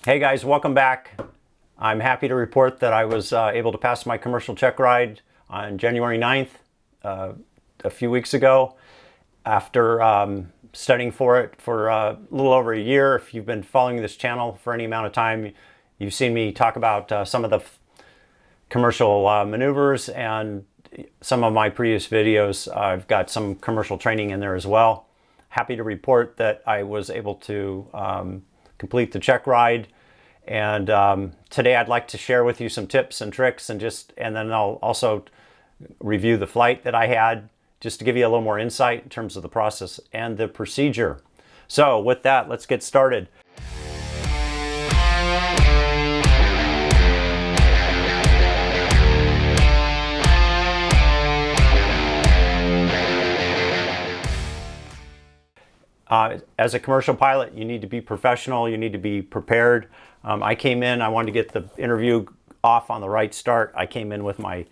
Hey guys, welcome back. I'm happy to report that I was able to pass my commercial check ride on January 9th, a few weeks ago, after studying for it for a little over a year. If you've been following this channel for any amount of time, you've seen me talk about some of the commercial maneuvers, and some of my previous videos, I've got some commercial training in there as well. Happy to report that I was able to complete the check ride, and today I'd like to share with you some tips and tricks, and then I'll also review the flight that I had, just to give you a little more insight in terms of the process and the procedure. So with that, let's get started. As a commercial pilot, you need to be professional, you need to be prepared. I came in, I wanted to get the interview off on the right start. I came in with my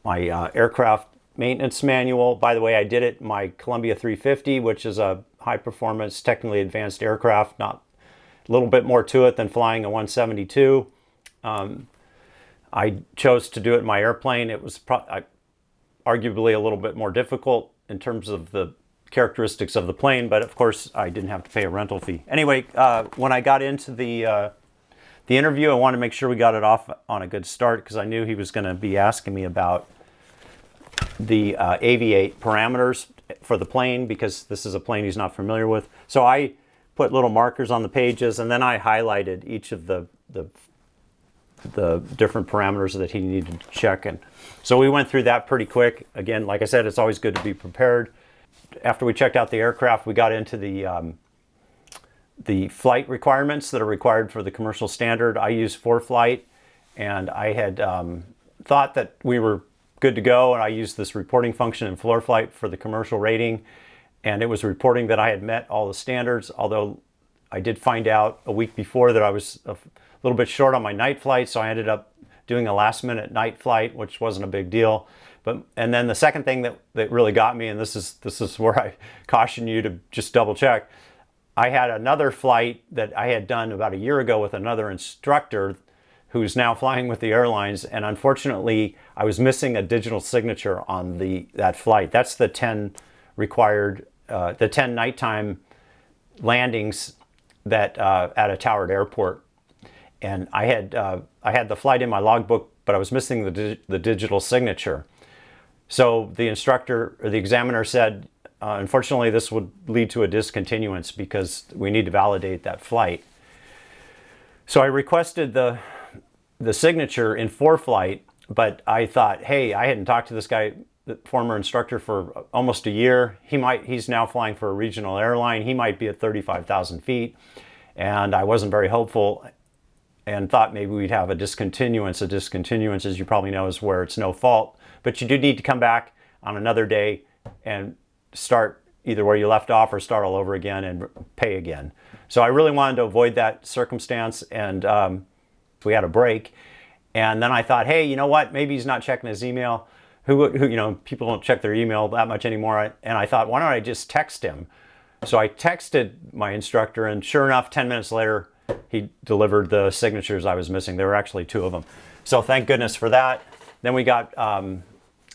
aircraft maintenance manual. By the way, I did it in my Columbia 350, which is a high performance, technically advanced aircraft, not a little bit more to it than flying a 172. I chose to do it in my airplane. It was arguably a little bit more difficult in terms of the characteristics of the plane, but of course I didn't have to pay a rental fee. Anyway, when I got into the interview, I wanted to make sure we got it off on a good start, because I knew he was going to be asking me about the Aviate parameters for the plane, because this is a plane he's not familiar with. So I put little markers on the pages, and then I highlighted each of the different parameters that he needed to check. And so we went through that pretty quick. Again, like I said, it's always good to be prepared. After we checked out the aircraft, we got into the flight requirements that are required for the commercial standard. I use ForeFlight, and I had thought that we were good to go, and I used this reporting function in ForeFlight for the commercial rating, and it was reporting that I had met all the standards, although I did find out a week before that I was a little bit short on my night flight, so I ended up doing a last-minute night flight, which wasn't a big deal. And then the second thing that really got me, and this is where I caution you to just double check, I had another flight that I had done about a year ago with another instructor who's now flying with the airlines, and unfortunately I was missing a digital signature on that flight. That's the 10 required, the 10 nighttime landings that at a towered airport. And I had the flight in my logbook, but I was missing the digital signature. So the instructor, or the examiner, said, unfortunately, this would lead to a discontinuance because we need to validate that flight. So I requested the signature in ForeFlight, but I thought, hey, I hadn't talked to this guy, the former instructor, for almost a year. He's now flying for a regional airline. He might be at 35,000 feet. And I wasn't very hopeful, and thought maybe we'd have a discontinuance. A discontinuance, as you probably know, is where it's no fault. But you do need to come back on another day and start either where you left off or start all over again and pay again. So I really wanted to avoid that circumstance, and we had a break. And then I thought, hey, you know what? Maybe he's not checking his email. People don't check their email that much anymore. And I thought, why don't I just text him? So I texted my instructor, and sure enough, 10 minutes later, he delivered the signatures I was missing. There were actually 2 of them. So thank goodness for that. Then we got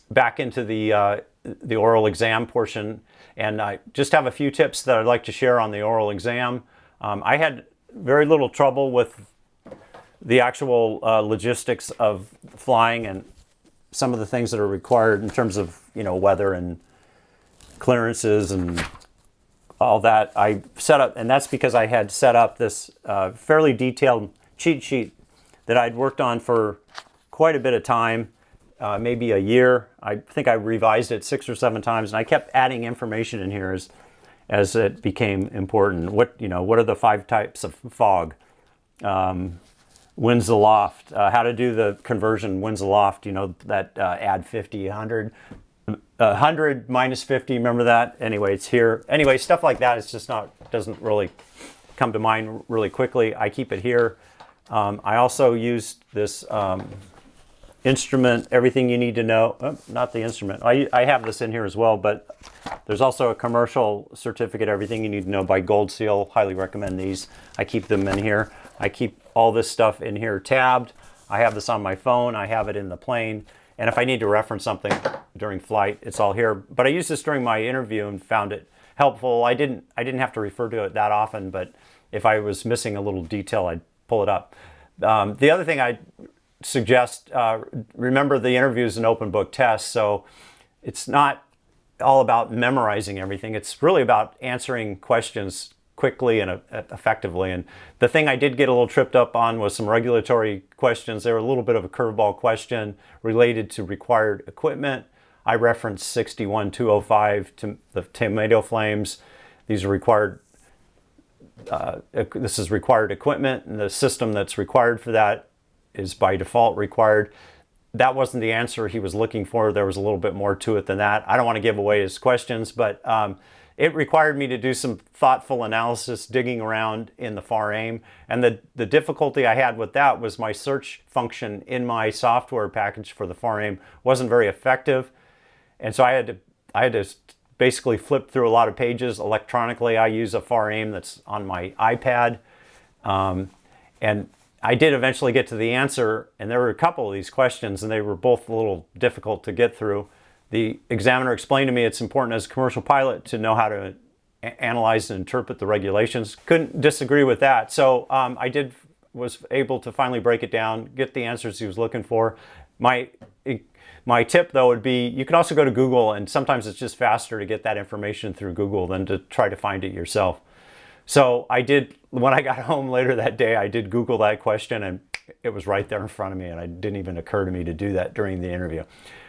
back into the oral exam portion, and I just have a few tips that I'd like to share on the oral exam. I had very little trouble with the actual logistics of flying and some of the things that are required in terms of weather and clearances and all that. I set up, and that's because I had set up this fairly detailed cheat sheet that I'd worked on for quite a bit of time, maybe a year. I think I revised it 6 or 7 times, and I kept adding information in here as it became important. What are the 5 types of fog? Winds aloft, how to do the conversion winds aloft, that add 50, 100, 100 minus 50, remember that? Anyway, it's here. Anyway, stuff like that, it's just doesn't really come to mind really quickly. I keep it here. I also used this instrument, everything you need to know. Oh, not the instrument. I have this in here as well, but there's also a commercial certificate, everything you need to know by Gold Seal. Highly recommend these. I keep them in here. I keep all this stuff in here tabbed. I have this on my phone. I have it in the plane. And if I need to reference something during flight, it's all here. But I used this during my interview and found it helpful. I didn't have to refer to it that often, but if I was missing a little detail, I'd pull it up. The other thing I suggest, remember the interview is an open book test, so it's not all about memorizing everything. It's really about answering questions quickly and effectively. And the thing I did get a little tripped up on was some regulatory questions. They were a little bit of a curveball question related to required equipment. I referenced 61205 to the tomato flames. These are required. This is required equipment, and the system that's required for that is by default required. That wasn't the answer he was looking for. There was a little bit more to it than that. I don't want to give away his questions, but it required me to do some thoughtful analysis, digging around in the FAR AIM. And the difficulty I had with that was my search function in my software package for the FAR AIM wasn't very effective. And so I had to basically flip through a lot of pages electronically. I use a FAR AIM that's on my iPad. And I did eventually get to the answer, and there were a couple of these questions, and they were both a little difficult to get through. The examiner explained to me it's important as a commercial pilot to know how to analyze and interpret the regulations. Couldn't disagree with that. So was able to finally break it down, get the answers he was looking for. My tip, though, would be you can also go to Google, and sometimes it's just faster to get that information through Google than to try to find it yourself. So I did, when I got home later that day, I did Google that question, and it was right there in front of me, and it didn't even occur to me to do that during the interview.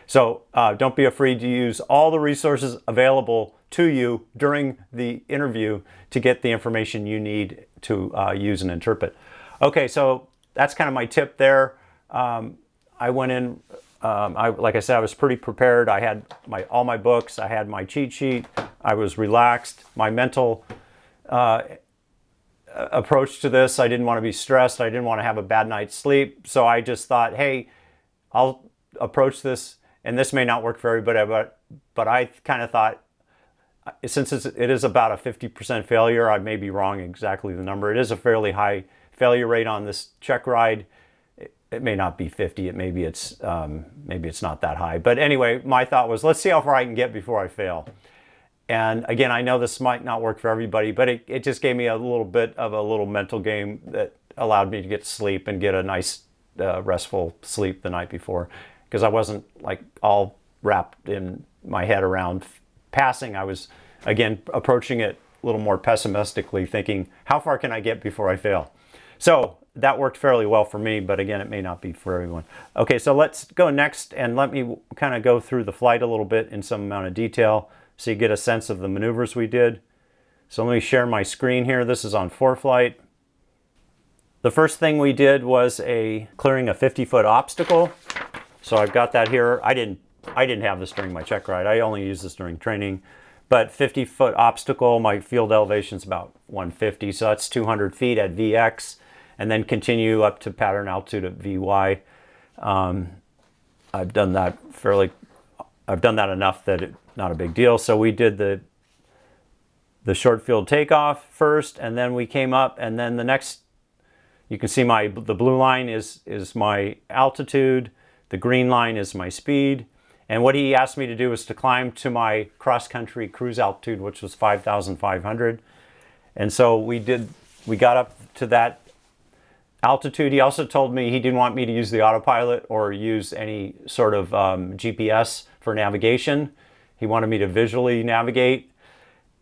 So don't be afraid to use all the resources available to you during the interview to get the information you need to use and interpret. Okay, so that's kind of my tip there. I went in, like I said, I was pretty prepared. I had all my books, I had my cheat sheet, I was relaxed. My mental approach to this, I didn't want to be stressed, I didn't want to have a bad night's sleep, so I just thought, hey, I'll approach this, and this may not work for everybody, but I kind of thought, since it is about a 50% failure, I may be wrong exactly the number. It is a fairly high failure rate on this check ride. It may not be 50, maybe it's not that high. But anyway, my thought was, let's see how far I can get before I fail. And again, I know this might not work for everybody, but it just gave me a little bit of a little mental game that allowed me to get sleep and get a nice restful sleep the night before, because I wasn't like all wrapped in my head around passing. I was, again, approaching it a little more pessimistically, thinking, how far can I get before I fail? So that worked fairly well for me, but again, it may not be for everyone. Okay, so let's go next, and let me kind of go through the flight a little bit in some amount of detail so you get a sense of the maneuvers we did. So let me share my screen here. This is on ForeFlight. The first thing we did was clearing a 50-foot obstacle. So I've got that here. I didn't have this during my check ride. I only use this during training. But 50-foot obstacle, my field elevation is about 150, so that's 200 feet at VX, and then continue up to pattern altitude at VY. I've done that enough that it's not a big deal. So we did the short field takeoff first, and then we came up, and then the next, you can see the blue line is my altitude, the green line is my speed. And what he asked me to do was to climb to my cross-country cruise altitude, which was 5,500. And so we got up to that altitude. He also told me he didn't want me to use the autopilot or use any sort of GPS for navigation. He wanted me to visually navigate.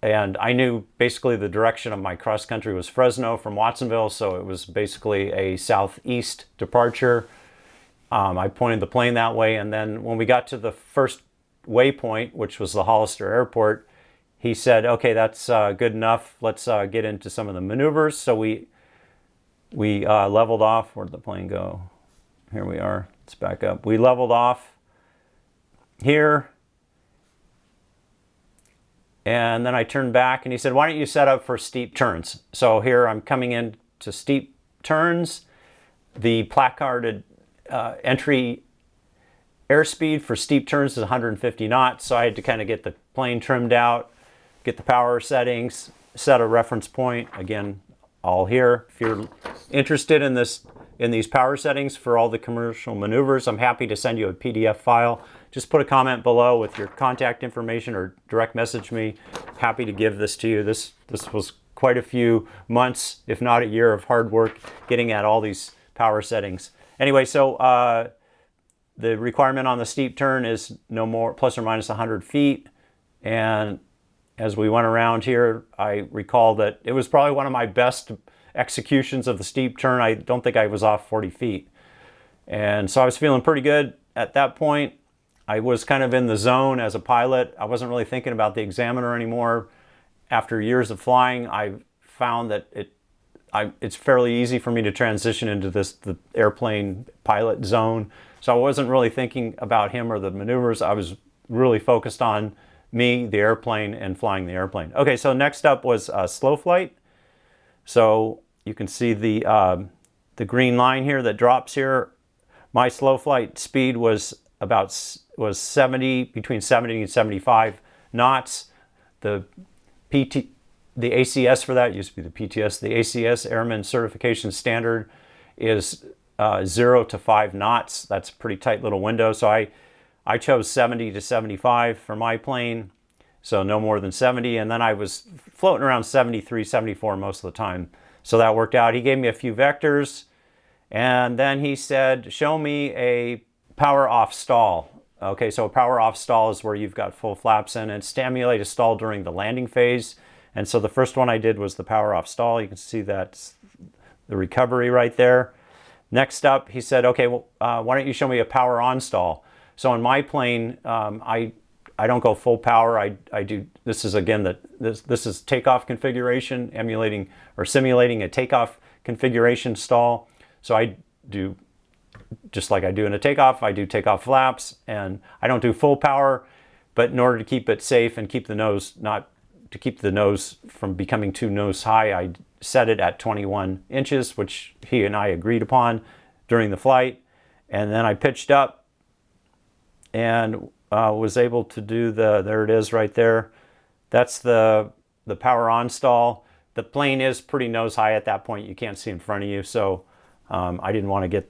And I knew basically the direction of my cross-country was Fresno from Watsonville, so it was basically a southeast departure. I pointed the plane that way, and then when we got to the first waypoint, which was the Hollister Airport, he said, okay, that's good enough. Let's get into some of the maneuvers. So we leveled off. Where'd the plane go? Here we are. Let's back up. We leveled off here, and then I turned back, and he said, why don't you set up for steep turns? So here I'm coming in to steep turns. The placarded entry airspeed for steep turns is 150 knots, so I had to kind of get the plane trimmed out, get the power settings, set a reference point. Again, all here. If you're interested in these power settings for all the commercial maneuvers, I'm happy to send you a PDF file. Just put a comment below with your contact information or direct message me. Happy to give this to you. This was quite a few months, if not a year, of hard work getting at all these power settings. Anyway, so the requirement on the steep turn is no more plus or minus 100 feet. And as we went around here, I recall that it was probably one of my best executions of the steep turn. I don't think I was off 40 feet. And so I was feeling pretty good at that point. I was kind of in the zone as a pilot. I wasn't really thinking about the examiner anymore. After years of flying, I found that it's fairly easy for me to transition into the airplane pilot zone. So I wasn't really thinking about him or the maneuvers. I was really focused on me, the airplane, and flying the airplane. Okay, so next up was slow flight. So you can see the green line here that drops here. My slow flight speed was between 70 and 75 knots. The ACS for that used to be the PTS. The ACS Airman Certification Standard is 0 to 5 knots. That's a pretty tight little window. So I chose 70 to 75 for my plane, so no more than 70. And then I was floating around 73, 74 most of the time. So that worked out. He gave me a few vectors, and then he said, show me a power off stall. Okay, so a power off stall is where you've got full flaps in, and stimulate a stall during the landing phase. And so the first one I did was the power off stall. You can see that's the recovery right there. Next up, he said, okay, well, why don't you show me a power on stall? So in my plane, I don't go full power. I do, this is again, this is takeoff configuration, emulating or simulating a takeoff configuration stall. So I do, just like I do in a takeoff, I do takeoff flaps, and I don't do full power, but in order to keep it safe and keep the nose, not to keep the nose from becoming too nose high, I set it at 21 inches, which he and I agreed upon during the flight. And then I pitched up and was able to do there it is right there. That's the power on stall. The plane is pretty nose high at that point. You can't see in front of you, so I didn't want to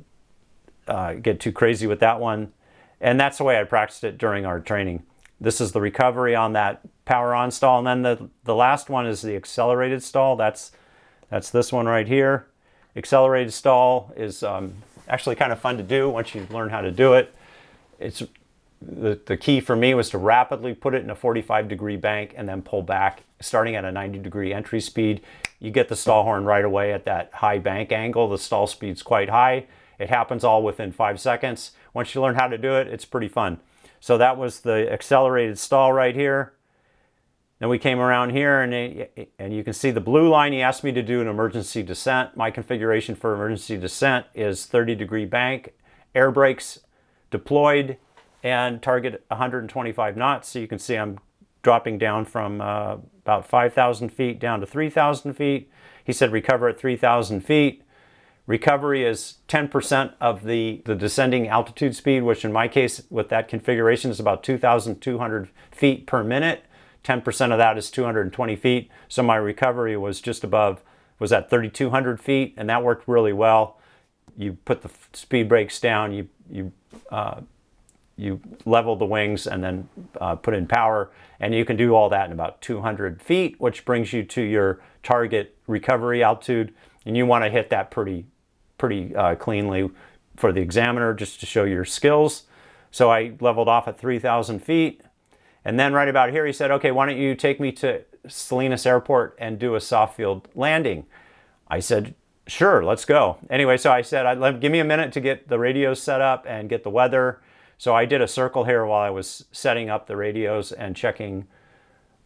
get too crazy with that one. And that's the way I practiced it during our training. This is the recovery on that power on stall. And then the last one is the accelerated stall. That's this one right here. Accelerated stall is actually kind of fun to do once you learn how to do it. It's the key for me was to rapidly put it in a 45-degree bank and then pull back, starting at a 90-degree entry speed. You get the stall horn right away at that high bank angle. The stall speed's quite high. It happens all within 5 seconds. Once you learn how to do it, it's pretty fun. So that was the accelerated stall right here. Then we came around here, and you can see the blue line. He asked me to do an emergency descent. My configuration for emergency descent is 30-degree bank, air brakes deployed, and target 125 knots. So you can see I'm dropping down from about 5,000 feet down to 3,000 feet. He said recover at 3,000 feet. Recovery is 10% of the descending altitude speed, which in my case with that configuration is about 2,200 feet per minute. 10% of that is 220 feet. So my recovery was just above, was at 3,200 feet, and that worked really well. You put the speed brakes down, you level the wings, and then put in power, and you can do all that in about 200 feet, which brings you to your target recovery altitude, and you want to hit that pretty cleanly for the examiner just to show your skills. So I leveled off at 3,000 feet. And then right about here, he said, okay, why don't you take me to Salinas Airport and do a soft field landing? I said, sure, let's go. Anyway, so I said, give me a minute to get the radios set up and get the weather. So I did a circle here while I was setting up the radios and checking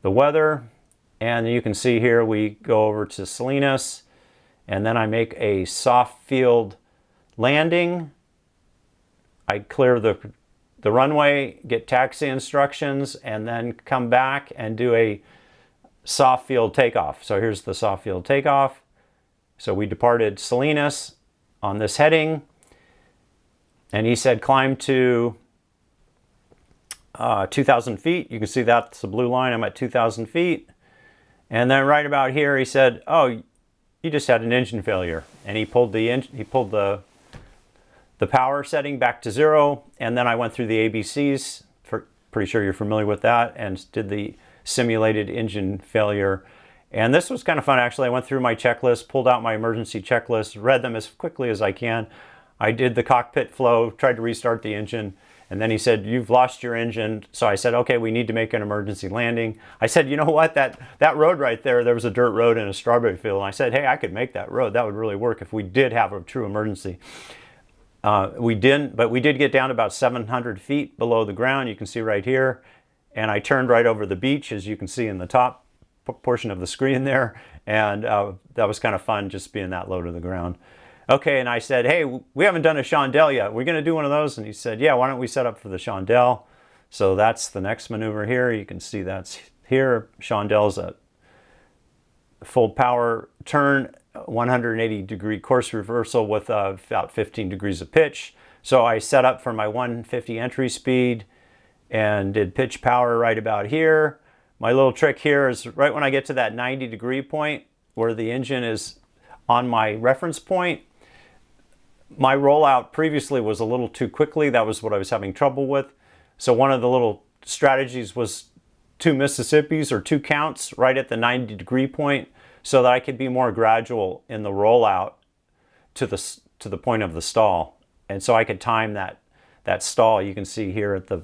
the weather. And you can see here, we go over to Salinas, and then I make a soft field landing. I clear the runway, get taxi instructions, and then come back and do a soft field takeoff. So here's the soft field takeoff. So we departed Salinas on this heading, and he said climb to 2,000 feet. You can see that's the blue line. I'm at 2,000 feet. And then right about here, he said, oh, you just had an engine failure. And he pulled the power setting back to 0, and then I went through the ABCs, pretty sure you're familiar with that, and did the simulated engine failure. And this was kind of fun, actually. I went through my checklist, pulled out my emergency checklist, read them as quickly as I can. I did the cockpit flow, tried to restart the engine, and then he said, "You've lost your engine." So I said, "Okay, we need to make an emergency landing." I said, "You know what, that road right there was a dirt road in a strawberry field." And I said, "Hey, I could make that road. That would really work if we did have a true emergency." We didn't, but we did get down to about 700 feet below the ground. You can see right here. And I turned right over the beach, as you can see in the top portion of the screen there. And that was kind of fun, just being that low to the ground. Okay, and I said, "Hey, we haven't done a Chandelle yet. We're going to do one of those?" And he said, "Yeah, why don't we set up for the Chandelle?" So that's the next maneuver here. You can see that's here. Chandelle's a full power turn, 180-degree course reversal with about 15 degrees of pitch. So I set up for my 150 entry speed and did pitch power right about here. My little trick here is right when I get to that 90-degree point where the engine is on my reference point. My rollout previously was a little too quickly. That was what I was having trouble with. So one of the little strategies was 2 Mississippis or 2 counts right at the 90-degree point, so that I could be more gradual in the rollout to the point of the stall. And so I could time that stall. You can see here at the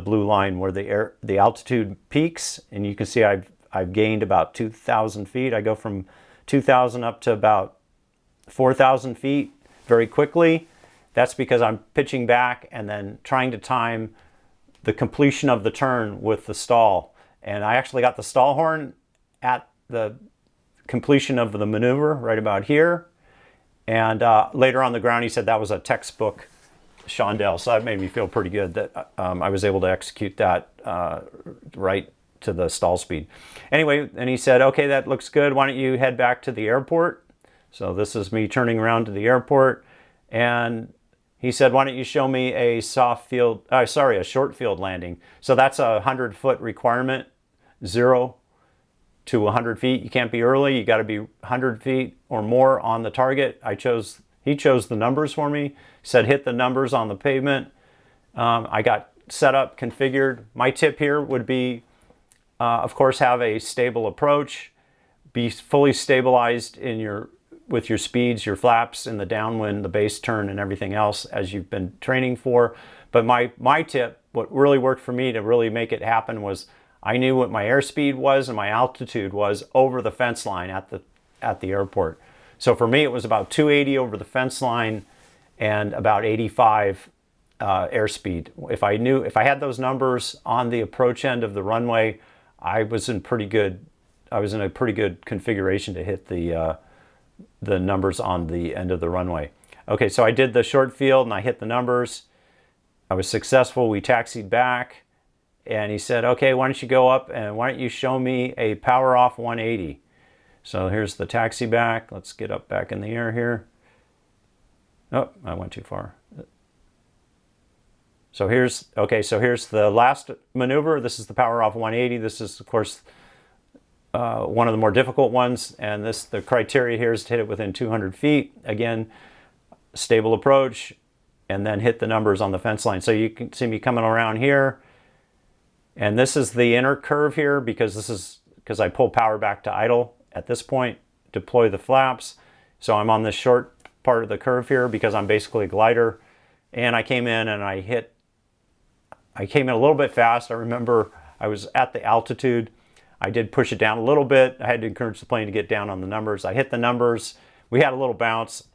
blue line where the altitude peaks, and you can see I've gained about 2,000 feet. I go from 2,000 up to about 4,000 feet very quickly. That's because I'm pitching back and then trying to time the completion of the turn with the stall. And I actually got the stall horn at the completion of the maneuver right about here. And later on the ground, he said that was a textbook Chandelle. So that made me feel pretty good that I was able to execute that right to the stall speed. Anyway, and he said, "Okay, that looks good. Why don't you head back to the airport?" So this is me turning around to the airport. And he said, "Why don't you show me a a short field landing?" So that's a 100-foot requirement, 0 to 100 feet. You can't be early. You got to be 100 feet or more on the target. He chose the numbers for me. He said, "Hit the numbers on the pavement." I got set up, configured. My tip here would be, of course, have a stable approach. Be fully stabilized with your speeds, your flaps, in the downwind, the base turn, and everything else as you've been training for. But my tip, what really worked for me to really make it happen, was I knew what my airspeed was and my altitude was over the fence line at the airport. So for me, it was about 280 over the fence line and about 85 airspeed. If I had those numbers on the approach end of the runway, I was in a pretty good configuration to hit the numbers on the end of the runway. Okay, so I did the short field and I hit the numbers. I was successful. We taxied back, and he said, "Okay, why don't you go up and why don't you show me a power off 180?" So here's the taxi back. Let's get up back in the air here. Oh, I went too far. So here's the last maneuver. This is the power off 180. This is, of course, one of the more difficult ones, and the criteria here is to hit it within 200 feet. Again, stable approach, and then hit the numbers on the fence line. So you can see me coming around here, and this is the inner curve here because I pull power back to idle at this point, deploy the flaps. So I'm on this short part of the curve here because I'm basically a glider, and I came in and I came in a little bit fast. I remember I was at the altitude. I did push it down a little bit. I had to encourage the plane to get down on the numbers. I hit the numbers. We had a little bounce.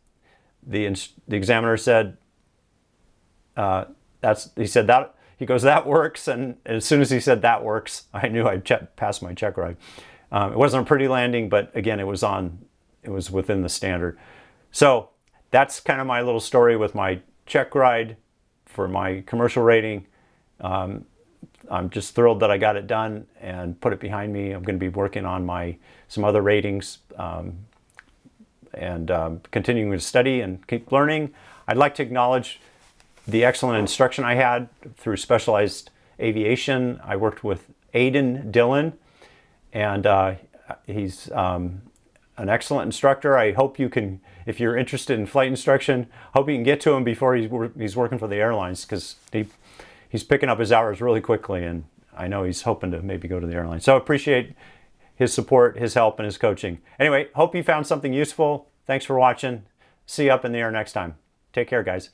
The examiner said, he goes, "That works." And as soon as he said "that works," I knew I'd passed my check ride. It wasn't a pretty landing, but again, it was within the standard. So that's kind of my little story with my check ride for my commercial rating. I'm just thrilled that I got it done and put it behind me. I'm going to be working on some other ratings and continuing to study and keep learning. I'd like to acknowledge the excellent instruction I had through Specialized Aviation. I worked with Aidan Dillon, and he's an excellent instructor. I hope you can, if you're interested in flight instruction, hope you can get to him before he's working for the airlines, because he's picking up his hours really quickly, and I know he's hoping to maybe go to the airlines. So I appreciate his support, his help, and his coaching. Anyway, hope you found something useful. Thanks for watching. See you up in the air next time. Take care, guys.